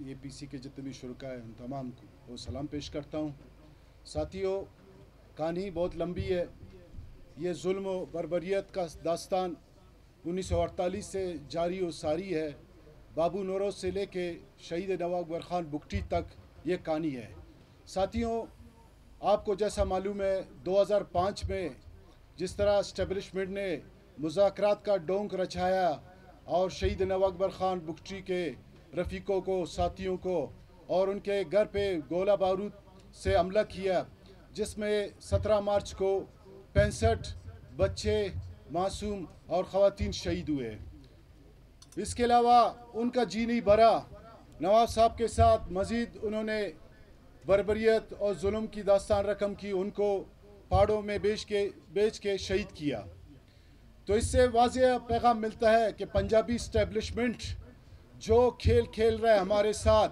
APC के जितने भी शुरका हैं उन तमाम को सलाम पेश करता हूँ। साथियों, कहानी बहुत लंबी है। ये जुल्म व बर्बरियत का दास्तान 1948 से जारी व सारी है। बाबू नौरोज़ से लेके शहीद नवाब अकबर ख़ान बुगटी तक ये कहानी है। साथियों, आपको जैसा मालूम है 2005 में जिस तरह इस्टेब्लिशमेंट ने मुज़ाकरात का डोंक रचाया और शहीद नवाब अकबर ख़ान बुगटी के रफ़ीकों को, साथियों को और उनके घर पे गोला बारूद से हमला किया, जिसमें 17 मार्च को 65 बच्चे, मासूम और ख़वातीन शहीद हुए। इसके अलावा उनका जी नहीं भरा। नवाब साहब के साथ मज़ीद उन्होंने बर्बरियत और जुल्म की दास्तान रकम की, उनको पहाड़ों में बेच के शहीद किया। तो इससे वाज़ेह पैगाम मिलता है कि पंजाबी इस्टेब्लिशमेंट जो खेल खेल रहा है हमारे साथ,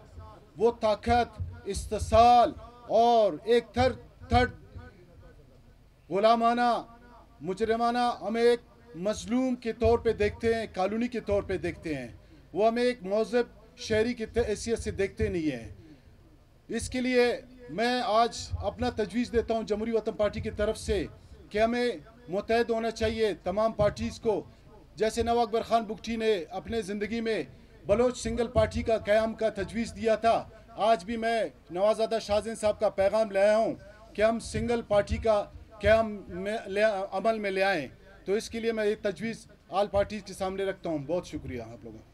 वो ताकत, इस्तिसाल और एक थर्ड गुलामाना, मुजरिमाना हमें एक मजलूम के तौर पे देखते हैं, कॉलोनी के तौर पे देखते हैं। वो हमें एक मौजब शहरी की हैसियत से देखते नहीं हैं। इसके लिए मैं आज अपना तजवीज़ देता हूँ जमहूरी वतन पार्टी की तरफ से कि हमें मुत्तहद होना चाहिए तमाम पार्टीज़ को। जैसे नवाब अकबर ख़ान बुगटी ने अपने ज़िंदगी में बलोच सिंगल पार्टी का क़याम का तजवीज़ दिया था, आज भी मैं नवाज़ादा शाहज़ैन साहब का पैगाम लाया हूँ कि हम सिंगल पार्टी का क़याम अमल में ले आएँ। तो इसके लिए मैं ये तजवीज़ आल पार्टीज़ के सामने रखता हूँ। बहुत शुक्रिया आप लोगों का।